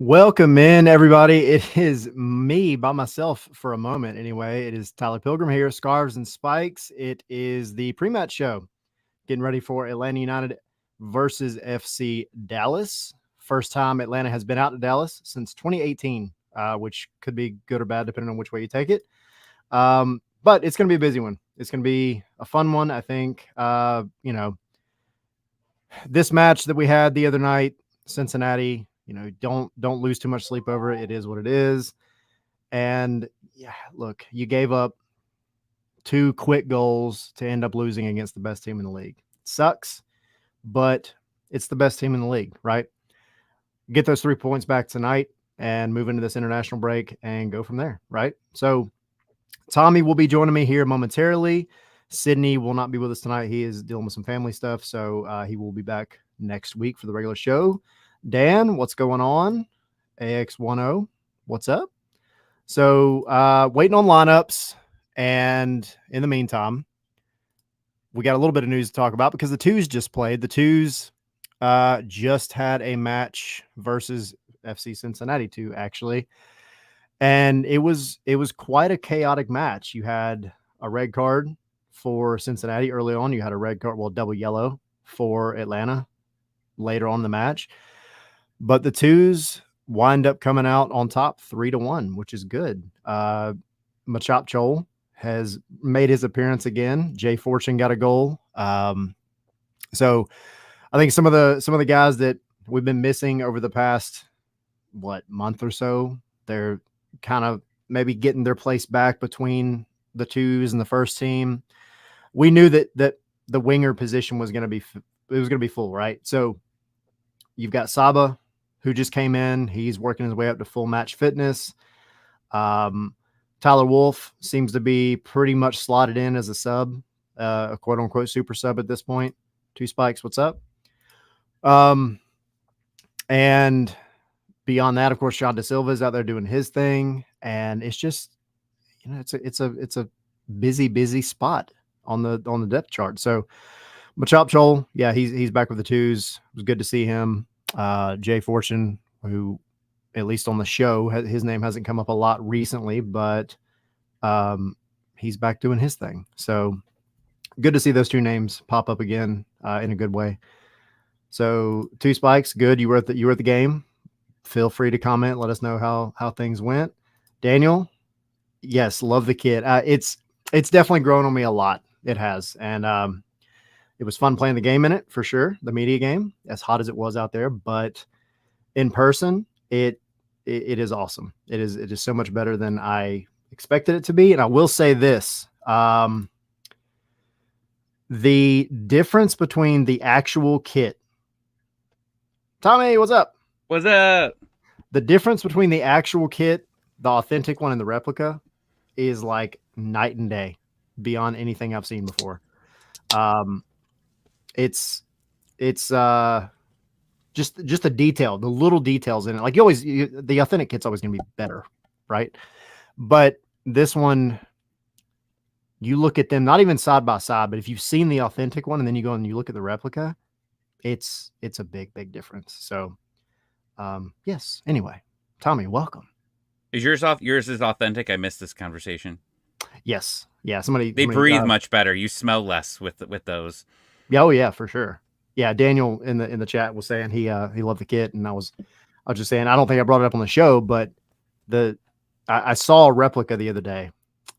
Welcome in, everybody. It is me by myself for a moment, anyway. It is Tyler Pilgrim here, Scarves and Spikes. It is the pre-match show, getting ready for Atlanta United versus FC Dallas. First time Atlanta has been out to Dallas since 2018, which could be good or bad depending on which way you take it. But it's going to be a busy one. It's going to be a fun one, I think. This match that we had the other night, Cincinnati. Don't lose too much sleep over it. It is what it is. And yeah, look, you gave up 2 quick goals to end up losing against the best team in the league. It sucks, but it's the best team in the league, right? Get those 3 points back tonight and move into this international break and go from there, right? So Tommy will be joining me here momentarily. Sydney will not be with us tonight. He is dealing with some family stuff, so he will be back next week for the regular show. Dan, what's going on? AX10, what's up? So waiting on lineups. And in the meantime, we got a little bit of news to talk about because the Twos just played. The Twos just had a match versus FC Cincinnati 2, actually. And it was quite a chaotic match. You had a red card for Cincinnati early on. You had a red card, double yellow for Atlanta later on in the match. But the Twos wind up coming out on top 3-1, which is good. Machop Chol has made his appearance again. Jay Fortune got a goal. So I think some of the guys that we've been missing over the past month or so, they're kind of maybe getting their place back between the Twos and the first team. We knew that the winger position was going to be full, right? So you've got Saba, who just came in. He's working his way up to full match fitness. Tyler Wolf seems to be pretty much slotted in as a sub, a quote-unquote super sub at this point. 2 Spikes, what's up? And beyond that, of course, Sean Da Silva is out there doing his thing. And it's just, it's a busy spot on the depth chart. So Machop Chol, yeah, he's back with the Twos. It was good to see him. Jay Fortune, who at least on the show, his name hasn't come up a lot recently, but he's back doing his thing. So good to see those 2 names pop up again in a good way. So 2 Spikes, good. You were at the game. Feel free to comment. Let us know how things went. Daniel, yes, love the kid. It's definitely grown on me a lot. It has, and it was fun playing the game in it for sure. The media game, as hot as it was out there, but in person, it is awesome. It is so much better than I expected it to be. And I will say this, the difference between the actual kit, Tommy, what's up? What's up? The difference between the actual kit, the authentic one, and the replica is like night and day beyond anything I've seen before. It's just the detail, the little details in it. Like the authentic kit's always going to be better, right? But this one, you look at them, not even side by side, but if you've seen the authentic one and then you go and you look at the replica, it's a big difference. So, yes. Anyway, Tommy, welcome. Is yours is authentic? I missed this conversation. Yes. Yeah. They breathe much better. You smell less with those. Yeah, oh yeah, for sure. Yeah, Daniel in the chat was saying he loved the kit, and I was just saying I don't think I brought it up on the show, but I saw a replica the other day,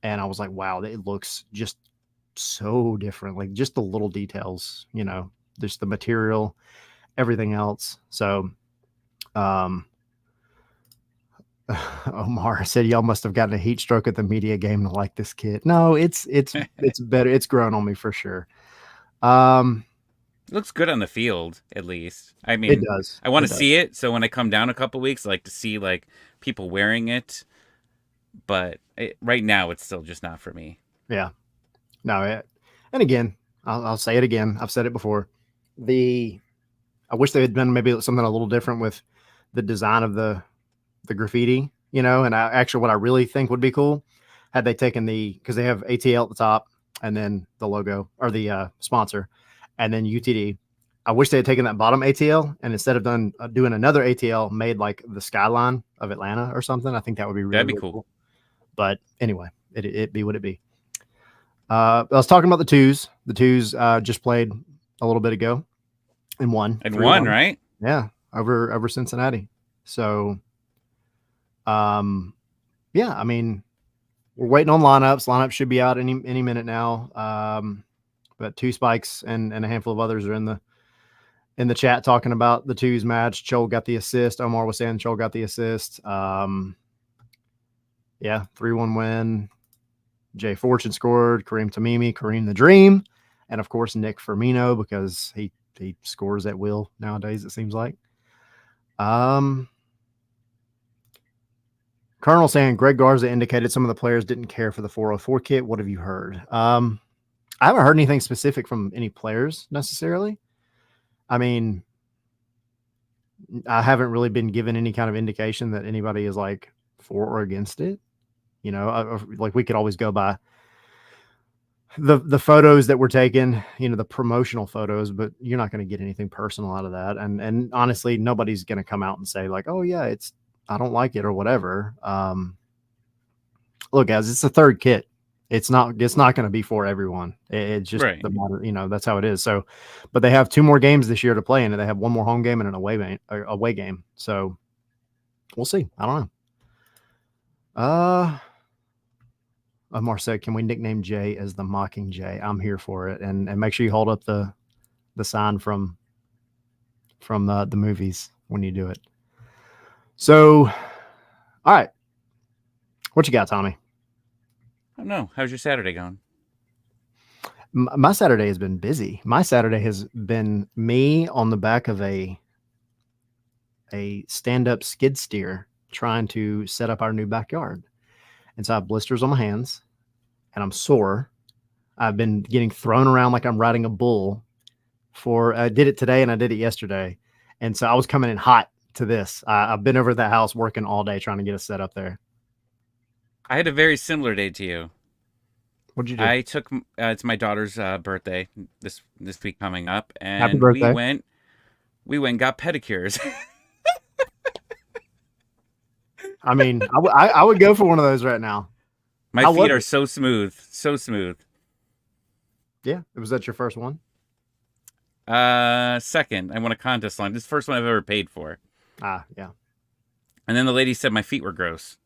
and I was like, wow, it looks just so different. Like just the little details, just the material, everything else. So, Omar said y'all must have gotten a heat stroke at the media game to like this kit. No, it's better. It's grown on me for sure. It looks good on the field, at least. I mean, it does. I want to see it, so when I come down a couple weeks, I like to see like people wearing it. But right now, it's still just not for me. Yeah. No. And again, I'll say it again. I've said it before. I wish they had done maybe something a little different with the design of the graffiti, and actually what I really think would be cool had they taken because they have ATL at the top and then the logo or the sponsor and then UTD. I wish they had taken that bottom ATL and instead of doing another ATL, made like the skyline of Atlanta or something. I think that would be really, That'd be really cool. cool. But anyway, it be what it be. I was talking about the twos. The twos just played a little bit ago and won. And 3-1. won, right? Yeah, over Cincinnati. So, yeah, I mean, we're waiting on lineups. Lineups should be out any minute now. But Two Spikes and a handful of others are in the chat talking about the twos match. Chol got the assist. Omar was saying Chol got the assist. Yeah, 3-1 win. Jay Fortune scored. Kareem Tamimi, Kareem the Dream, and of course Nick Firmino because he scores at will nowadays. It seems like. Colonel saying Greg Garza indicated some of the players didn't care for the 404 kit. What have you heard? I haven't heard anything specific from any players necessarily. I mean, I haven't really been given any kind of indication that anybody is like for or against it. You know, like we could always go by the photos that were taken, you know, the promotional photos, but you're not going to get anything personal out of that. And honestly, nobody's going to come out and say like, oh yeah, I don't like it or whatever. Look, guys, it's the third kit. It's not going to be for everyone. It's just Right. the matter, you know, that's how it is. So, but they have 2 more games this year to play in, and they have 1 more home game and an away game. So we'll see. I don't know. Omar said, can we nickname Jay as the Mocking Jay? I'm here for it. And make sure you hold up the sign from the movies when you do it. So, all right. What you got, Tommy? I don't know. How's your Saturday going? My Saturday has been busy. My Saturday has been me on the back of a stand-up skid steer trying to set up our new backyard. And so I have blisters on my hands and I'm sore. I've been getting thrown around like I'm riding a bull I did it today and I did it yesterday. And so I was coming in hot to this. I've been over at that house working all day trying to get us set up there. I had a very similar day to you. What'd you do? I took it's my daughter's birthday this week coming up, and Happy birthday. we went and got pedicures. I mean, I would go for one of those right now. My feet are so smooth, so smooth. Yeah, was that your first one? Second, I won a contest line. This is the first one I've ever paid for. Yeah. And then the lady said my feet were gross.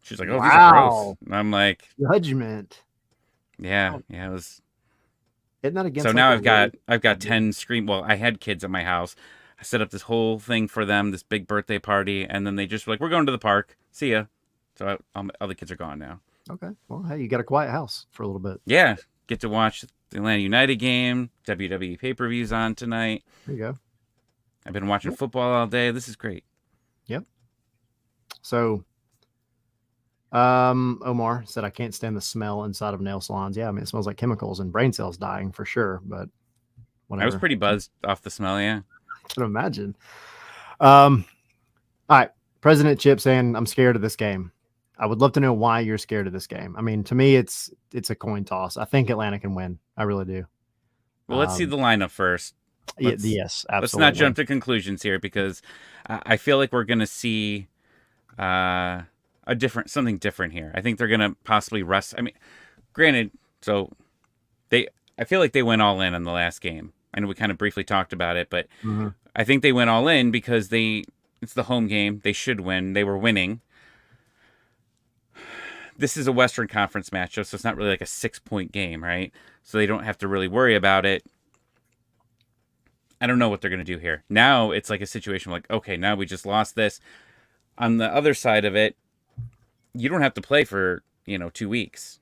She's like, "Oh, wow. These are gross." And I'm like, judgment. Yeah, it was. Isn't that against? So now I've got 10 scream. Well, I had kids at my house. I set up this whole thing for them, this big birthday party, and then they just were like, "We're going to the park. See ya." So all the kids are gone now. Okay. Well, hey, you got a quiet house for a little bit. Yeah, get to watch the Atlanta United game. WWE pay-per-views on tonight. There you go. I've been watching football all day. This is great. Yep. So, Omar said, I can't stand the smell inside of nail salons. Yeah, I mean, it smells like chemicals and brain cells dying for sure, but whatever. I was pretty buzzed off the smell, yeah. I can imagine. All right. President Chip saying, I'm scared of this game. I would love to know why you're scared of this game. I mean, to me, it's a coin toss. I think Atlanta can win. I really do. Well, let's see the lineup first. Yes, absolutely. Let's not jump to conclusions here because I feel like we're going to see something different here. I think they're going to possibly rest. I mean, granted, I feel like they went all in on the last game. I know we kind of briefly talked about it, but I think they went all in because it's the home game. They should win. They were winning. This is a Western Conference matchup, so it's not really like a 6-point game, right? So they don't have to really worry about it. I don't know what they're going to do here. Now it's like a situation like, okay, now we just lost this. On the other side of it, you don't have to play for, 2 weeks.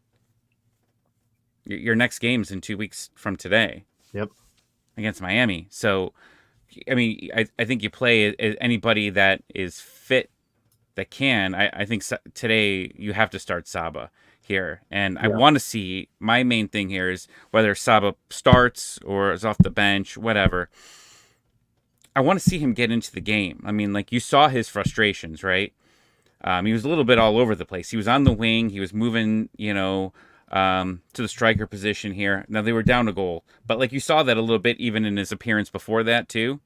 Your next game's in 2 weeks from today. Yep. Against Miami. So, I mean, I think you play anybody that is fit that can. I think today you have to start Saba here. And I want to see, my main thing here is whether Saba starts or is off the bench, whatever. I want to see him get into the game. I mean, like you saw his frustrations, right? He was a little bit all over the place. He was on the wing. He was moving, to the striker position here. Now they were down a goal, but like you saw that a little bit even in his appearance before that too.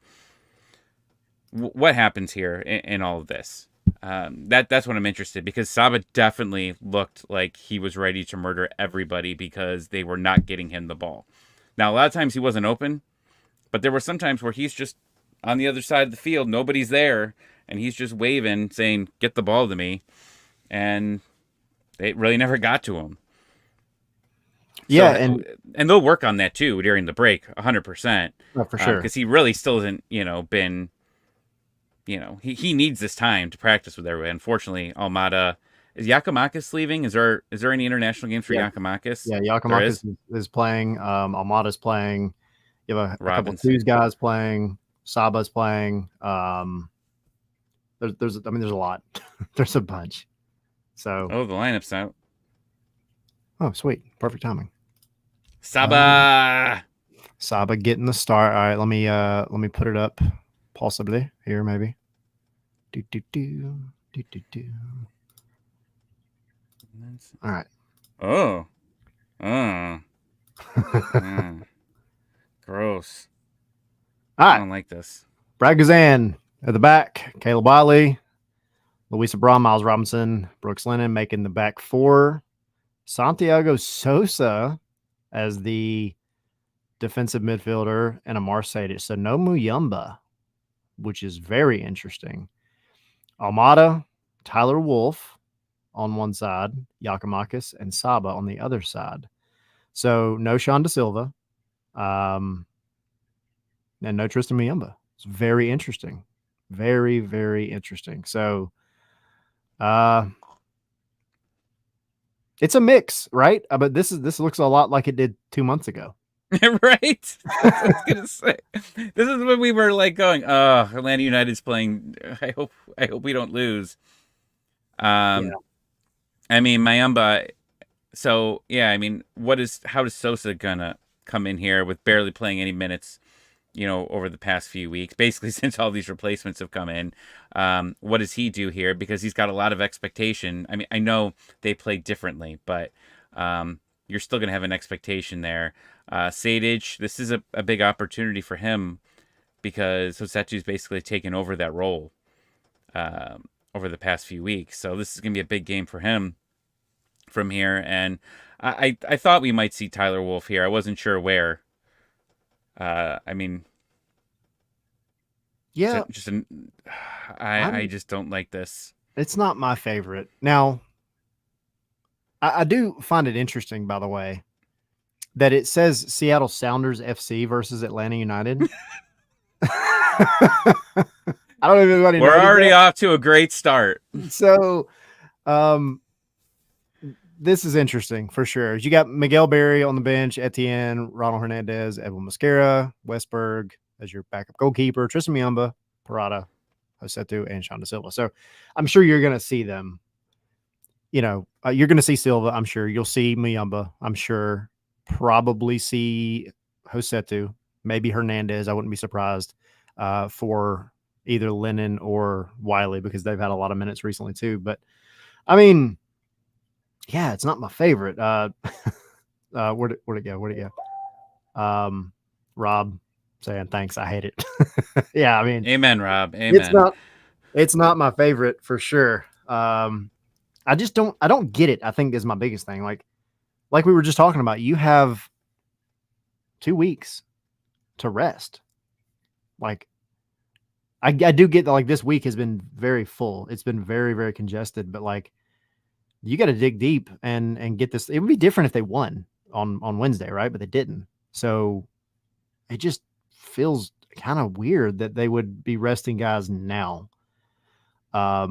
What happens here in all of this? That's what I'm interested, because Saba definitely looked like he was ready to murder everybody because they were not getting him the ball. Now a lot of times he wasn't open, but there were some times where he's just on the other side of the field, nobody's there, and he's just waving, saying, "Get the ball to me," and they really never got to him. Yeah, So, and they'll work on that too during the break, 100%, for sure. because he really still hasn't, been. He needs this time to practice with everybody. Unfortunately, Almada, is Giakoumakis leaving? Is there any international games for Giakoumakis? Yeah, Giakoumakis is playing. Almada's playing. You have a couple of twos guys playing. Saba's playing. There's a lot. There's a bunch. So the lineup's out. Oh, sweet. Perfect timing. Saba getting the start. All right, let me put it up possibly here maybe. All right. Gross. All right. I don't like this. Brad Guzan at the back. Caleb Wiley, Luisa Braun, Miles Robinson, Brooks Lennon making the back four. Santiago Sosa as the defensive midfielder and Amar Sejdic. So no Muyumba, which is very interesting. Almada, Tyler Wolff on one side, Giakoumakis and Saba on the other side. So no Sean Da Silva, and no Tristan Muyumba. It's very interesting. Very, very interesting. So it's a mix, right? But this looks a lot like it did 2 months ago. Right? I was gonna say. This is when we were like going, Atlanta United's playing. I hope we don't lose. I mean, Muyumba. So yeah, I mean, how is Sosa gonna come in here with barely playing any minutes, over the past few weeks, basically since all these replacements have come in? What does he do here? Because he's got a lot of expectation. I mean, I know they play differently, but you're still going to have an expectation there. Sejdic, this is a big opportunity for him because Rossetto's basically taken over that role over the past few weeks. So this is going to be a big game for him from here. And I thought we might see Tyler Wolff here. I wasn't sure where. I mean, yeah, I just don't like this. It's not my favorite. Now, I do find it interesting, by the way, that it says Seattle Sounders FC versus Atlanta United. I don't know if anybody We're already off to a great start. So, this is interesting for sure. You got Miguel Berry on the bench, Etienne, Ronald Hernandez, Edwin Mosquera, Westberg as your backup goalkeeper, Tristan Muyumba, Parada, Rossetto, and Sean Da Silva. So I'm sure you're going to see them. You're going to see Silva. I'm sure you'll see Muyumba. I'm sure probably see Rossetto, maybe Hernandez. I wouldn't be surprised for either Lennon or Wiley because they've had a lot of minutes recently too. But I mean, yeah, it's not my favorite. Where'd it go? Rob saying thanks. I hate it. Yeah, I mean, amen, Rob. Amen. It's not my favorite for sure. I don't get it. I think is my biggest thing. Like we were just talking about, you have 2 weeks to rest. Like I do get that, like, this week has been very full. It's been very, very congested, but like you got to dig deep and get this. It would be different if they won on Wednesday, right? But they didn't. So it just feels kind of weird that they would be resting guys now. I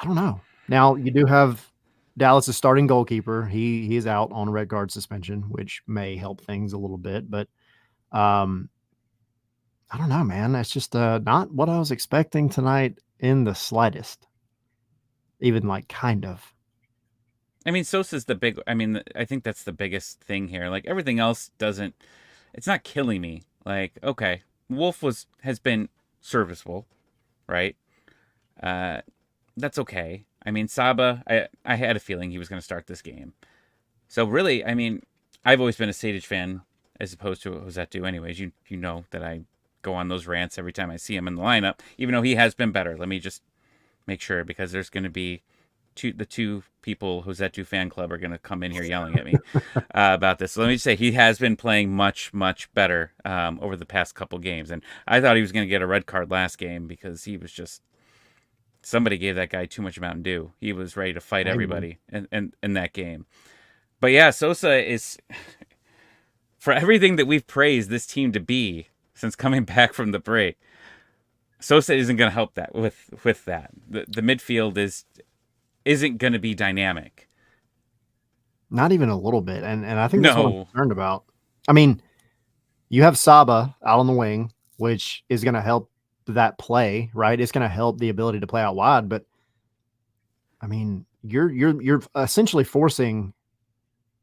don't know. Now you do have Dallas' starting goalkeeper. He is out on red card suspension, which may help things a little bit, but I don't know, man. That's just not what I was expecting tonight in the slightest. Even like kind of. I mean, Sosa's the big. I mean, I think that's the biggest thing here. Like everything else doesn't. It's not killing me. Like, okay, Wolff has been serviceable, right? That's okay. I mean, Saba, I had a feeling he was going to start this game. So really, I mean, I've always been a Sejdic fan as opposed to a Rossetto. Anyways, you know that I go on those rants every time I see him in the lineup, even though he has been better. Let me just make sure, because there's going to be the two people Rossetto fan club are going to come in here yelling at me about this. So let me just say he has been playing much better over the past couple games, and I thought he was going to get a red card last game because he was just, somebody gave that guy too much Mountain Dew. He was ready to fight everybody in that game. But yeah, Sosa is, for everything that we've praised this team to be since coming back from the break, Sosa isn't going to help that with that. The midfield isn't going to be dynamic. Not even a little bit. And I think that's what I'm No. concerned about. I mean, you have Saba out on the wing, which is going to help that play, right? It's going to help the ability to play out wide. But I mean, you're essentially forcing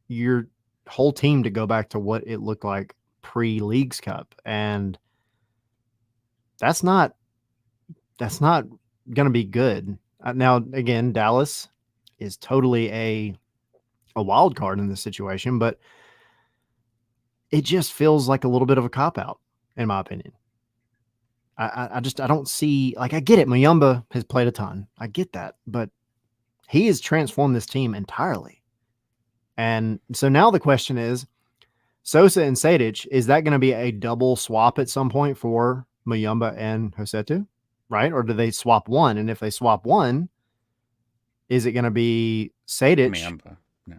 your whole team to go back to what it looked like pre-Leagues Cup, and that's not going to be good. Now, again, Dallas is totally a wild card in this situation, but it just feels like a little bit of a cop-out, in my opinion. I don't see, like, I get it. Muyumba has played a ton. I get that, but he has transformed this team entirely. And so now the question is, Sosa and Sejdic, is that going to be a double swap at some point for Muyumba and Rossetto, right? Or do they swap one? And if they swap one, is it going to be Sejdic? Muyumba, no.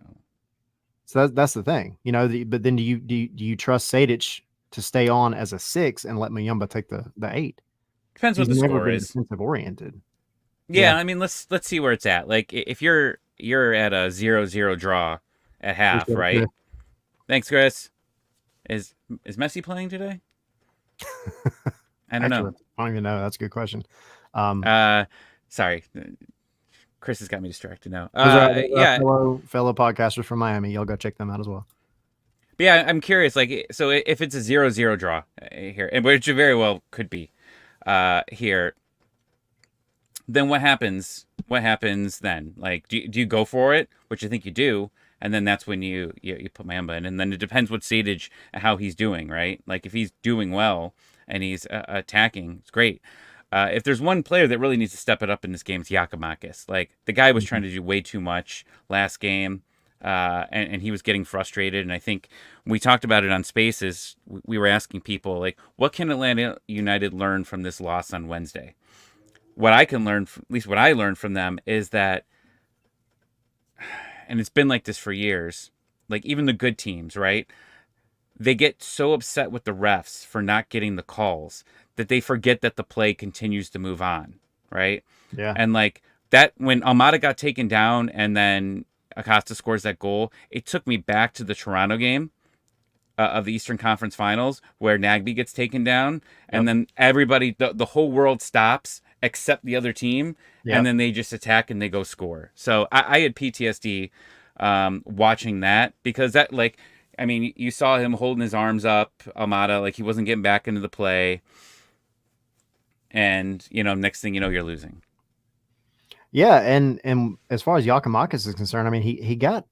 So that's the thing, you know. But then do you trust Sejdic to stay on as a 6 and let Muyumba take the 8? Depends what the score is. Defensive oriented. Yeah, I mean, let's see where it's at. Like, if you're at a 0-0 draw at half, right? Chris. Thanks, Chris. Is Messi playing today? I don't know. I don't even know. That's a good question. Sorry, Chris has got me distracted now. Yeah, fellow podcasters from Miami. Y'all go check them out as well. But yeah, I'm curious. Like, so if it's a 0-0 draw here, and which it very well could be here, then what happens? What happens then? Like, do you go for it? Which I think you do, and then that's when you put Muyumba in, and then it depends what Sejdic, how he's doing, right? Like, if he's doing well and he's attacking, it's great. If there's one player that really needs to step it up in this game, it's Giakoumakis. Like, the guy was trying to do way too much last game, and he was getting frustrated. And I think when we talked about it on Spaces, we were asking people, like, what can Atlanta United learn from this loss on Wednesday? What I can learn, at least what I learned from them, is that, and it's been like this for years, like, even the good teams, right? They get so upset with the refs for not getting the calls that they forget that the play continues to move on, right? Yeah. And like that, when Almada got taken down and then Acosta scores that goal, it took me back to the Toronto game of the Eastern Conference Finals where Nagby gets taken down, and then everybody, the whole world stops except the other team, and then they just attack and they go score. So I had PTSD watching that, because that, like, I mean, you saw him holding his arms up, Almada, like he wasn't getting back into the play. And, you know, next thing you know, you're losing. Yeah, and as far as Giakoumakis is concerned, I mean, he got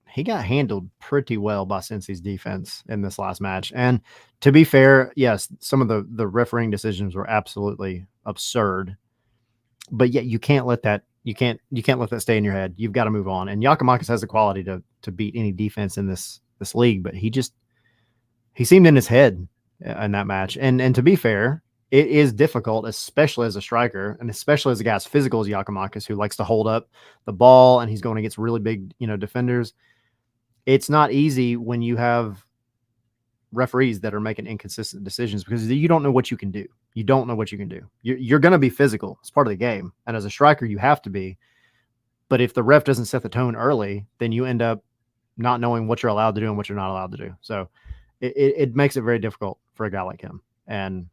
handled pretty well by Cincy's defense in this last match. And to be fair, yes, some of the refereeing decisions were absolutely absurd. But yet you can't let that let that stay in your head. You've got to move on. And Giakoumakis has the quality to beat any defense in this league, but he seemed in his head in that match. And to be fair, it is difficult, especially as a striker, and especially as a guy as physical as Giakoumakis, who likes to hold up the ball and he's going against really big, defenders. It's not easy when you have referees that are making inconsistent decisions, because you don't know what you can do. You don't know what you can do. You're going to be physical. It's part of the game. And as a striker, you have to be. But if the ref doesn't set the tone early, then you end up not knowing what you're allowed to do and what you're not allowed to do. So it makes it very difficult for a guy like him. And,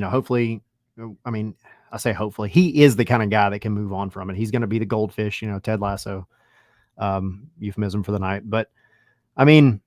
hopefully, I mean, I say hopefully, he is the kind of guy that can move on from it. He's going to be the goldfish, Ted Lasso, euphemism for the night. But I mean,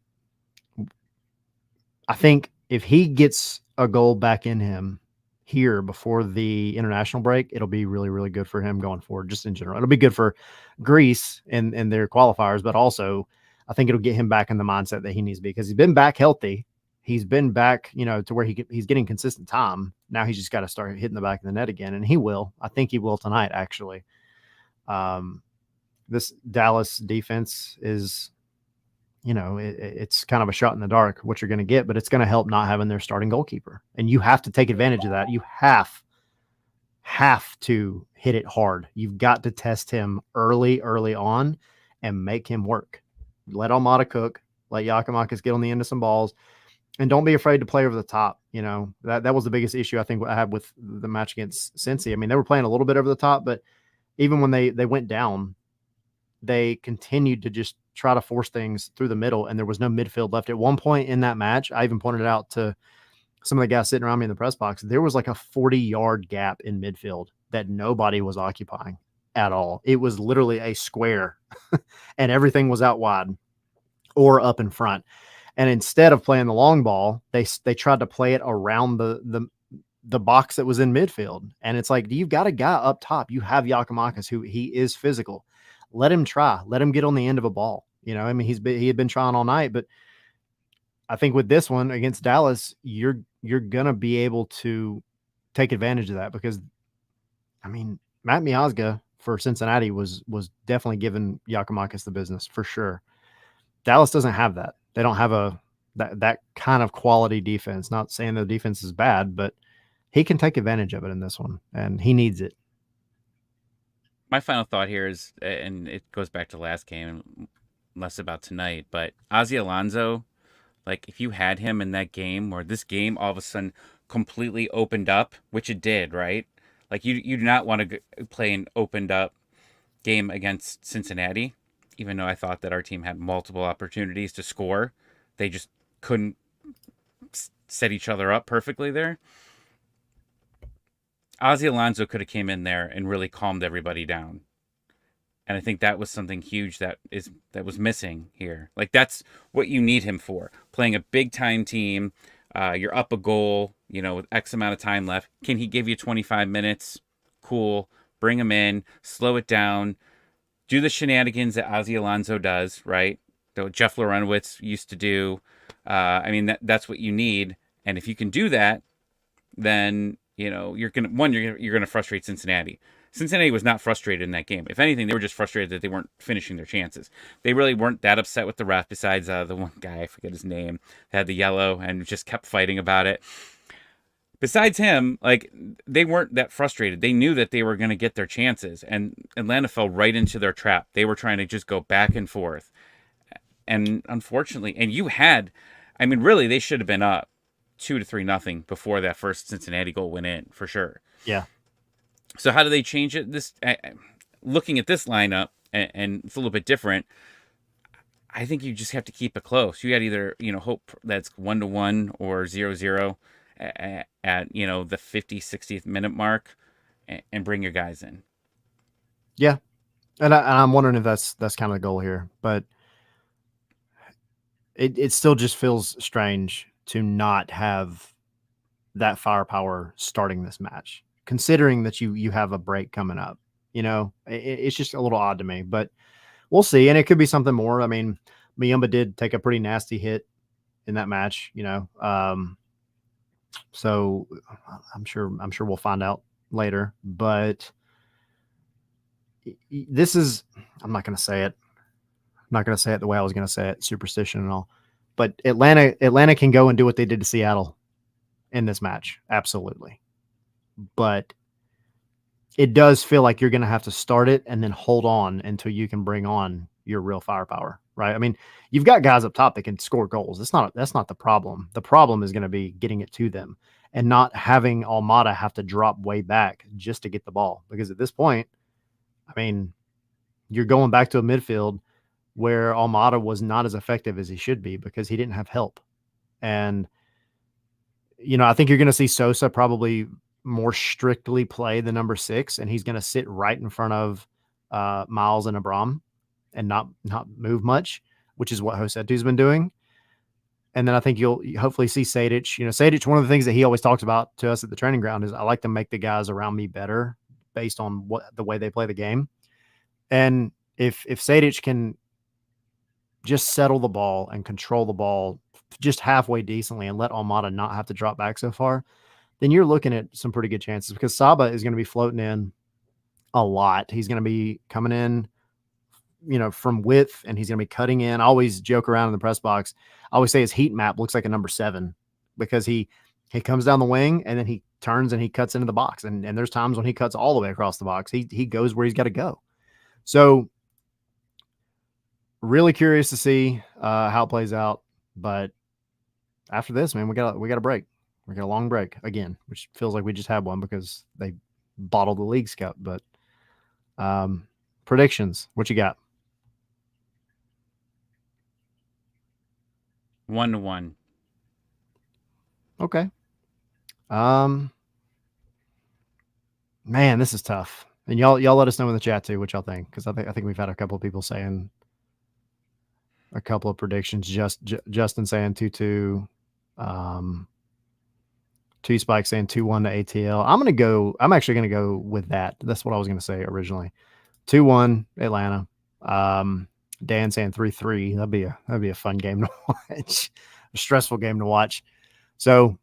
I think if he gets a goal back in him, here before the international break, it'll be really, really good for him going forward, just in general. It'll be good for Greece and their qualifiers, but also I think it'll get him back in the mindset that he needs to be, because he's been back healthy. He's been back, to where he's getting consistent time. Now he's just got to start hitting the back of the net again, and he will. I think he will tonight, actually. This Dallas defense is, it's kind of a shot in the dark what you're going to get, but it's going to help not having their starting goalkeeper. And you have to take advantage of that. You have to hit it hard. You've got to test him early on and make him work. Let Almada cook. Let Giakoumakis get on the end of some balls. And don't be afraid to play over the top. That was the biggest issue I think I had with the match against Cincy. I mean, they were playing a little bit over the top, but even when they went down, they continued to just try to force things through the middle, and there was no midfield left. At one point in that match, I even pointed it out to some of the guys sitting around me in the press box, there was like a 40-yard gap in midfield that nobody was occupying at all. It was literally a square and everything was out wide or up in front. And instead of playing the long ball, they tried to play it around the box that was in midfield. And it's like, you've got a guy up top. You have Giakoumakis, who he is physical. Let him try. Let him get on the end of a ball. He had been trying all night, but I think with this one against Dallas, you're gonna be able to take advantage of that, because, Matt Miazga for Cincinnati was definitely giving Giakoumakis the business for sure. Dallas doesn't have that. They don't have that kind of quality defense. Not saying the defense is bad, but he can take advantage of it in this one, and he needs it. My final thought here is, and it goes back to last game, less about tonight, but Ozzy Alonso, like, if you had him in that game, or this game all of a sudden completely opened up, which it did, right? Like, you do not want to play an opened up game against Cincinnati, even though I thought that our team had multiple opportunities to score. They just couldn't set each other up perfectly there. Ozzy Alonso could have came in there and really calmed everybody down. And I think that was something huge that was missing here. Like, that's what you need him for. Playing a big time team, you're up a goal, with X amount of time left. Can he give you 25 minutes? Cool. Bring him in, slow it down, do the shenanigans that Ozzy Alonso does, right? That Jeff Lorenowitz used to do. That's what you need. And if you can do that, then you're gonna frustrate Cincinnati. Cincinnati was not frustrated in that game. If anything, they were just frustrated that they weren't finishing their chances. They really weren't that upset with the ref, besides the one guy, I forget his name, that had the yellow and just kept fighting about it. Besides him, like, they weren't that frustrated. They knew that they were going to get their chances, and Atlanta fell right into their trap. They were trying to just go back and forth. And unfortunately, really, they should have been up 2-3-0 before that first Cincinnati goal went in, for sure. Yeah. So how do they change it? Looking at this lineup, and it's a little bit different, I think you just have to keep it close. You got either, hope that's 1-1 or 0-0 at the 50th, 60th minute mark, and bring your guys in. Yeah. And I'm wondering if that's kind of the goal here, but it still just feels strange to not have that firepower starting this match, considering that you have a break coming up. It's just a little odd to me, but we'll see. And it could be something more. I mean, Muyumba did take a pretty nasty hit in that match, so I'm sure we'll find out later, but this is, I'm not going to say it. I'm not going to say it the way I was going to say it, superstition and all, but Atlanta can go and do what they did to Seattle in this match. Absolutely. But it does feel like you're going to have to start it and then hold on until you can bring on your real firepower, right? I mean, you've got guys up top that can score goals. That's not the problem. The problem is going to be getting it to them and not having Almada have to drop way back just to get the ball. Because at this point, I mean, you're going back to a midfield where Almada was not as effective as he should be because he didn't have help. And, I think you're going to see Sosa probably more strictly play the number 6, and he's going to sit right in front of Miles and Abram and not move much, which is what Josetu's been doing. And then I think you'll hopefully see Sadich. You know, Sadich, one of the things that he always talks about to us at the training ground is I like to make the guys around me better based on the way they play the game. And if Sadich can just settle the ball and control the ball just halfway decently and let Almada not have to drop back so far, then you're looking at some pretty good chances because Saba is going to be floating in a lot. He's going to be coming in, you know, from width, and he's going to be cutting in. I always joke around in the press box. I always say his heat map looks like a number 7 because he comes down the wing and then he turns and he cuts into the box. And there's times when he cuts all the way across the box. He goes where he's got to go. So really curious to see how it plays out. But after this, man, we got a break. We got a long break again, which feels like we just had one because they bottled the League's Cup. But predictions, what you got? 1-1. Okay. Man, this is tough. And y'all let us know in the chat too what y'all think, because I think we've had a couple of people saying a couple of predictions. Justin saying 2-2. Two Spike saying 2-1 to ATL. I'm actually gonna go with that. That's what I was gonna say originally. 2-1 Atlanta. Dan saying 3-3. That'd be a fun game to watch. A stressful game to watch. So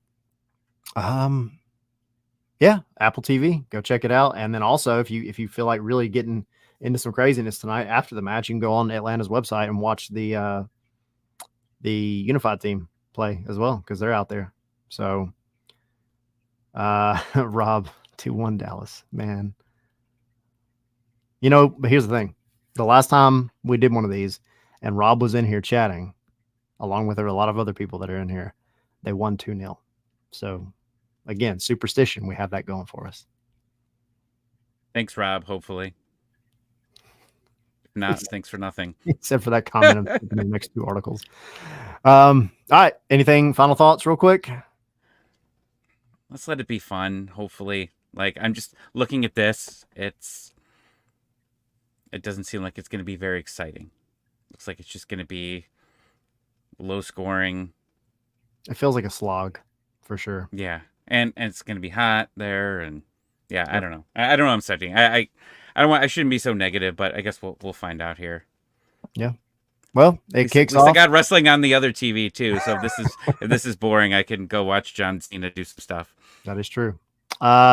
yeah, Apple TV, go check it out. And then also if you feel like really getting into some craziness tonight after the match, you can go on Atlanta's website and watch the Unified team play as well, because they're out there. So Rob, 2-1 Dallas, man. You know, but here's the thing. The last time we did one of these and Rob was in here chatting, along with a lot of other people that are in here, they won 2-0. So again, superstition, we have that going for us. Thanks, Rob, hopefully. If not, thanks for nothing. Except for that comment in the next 2 articles. All right. Anything, final thoughts real quick? Let's let it be fun, hopefully. Like, I'm just looking at this. It doesn't seem like it's going to be very exciting. Looks like it's just going to be low scoring. It feels like a slog for sure. Yeah. And it's going to be hot there. And yeah, I don't know. I don't know. I'm starting. I shouldn't be so negative, but I guess we'll find out here. Yeah. Well, it kicks off. I got wrestling on the other TV too. So if this is boring, I can go watch John Cena do some stuff. That is true.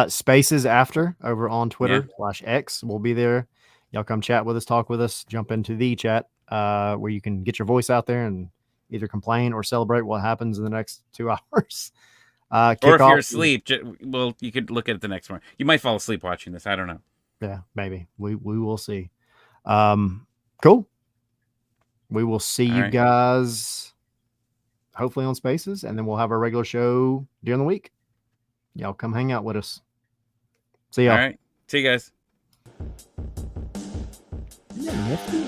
Spaces after over on Twitter /X. We'll be there. Y'all come chat with us, talk with us, jump into the chat where you can get your voice out there and either complain or celebrate what happens in the next 2 hours. Or if you're asleep, well, you could look at it the next morning. You might fall asleep watching this. I don't know. Yeah, maybe. We will see. Cool. We will see you guys hopefully on Spaces, and then we'll have our regular show during the week. Y'all come hang out with us. See y'all. All right. See you guys. Yeah, nifty.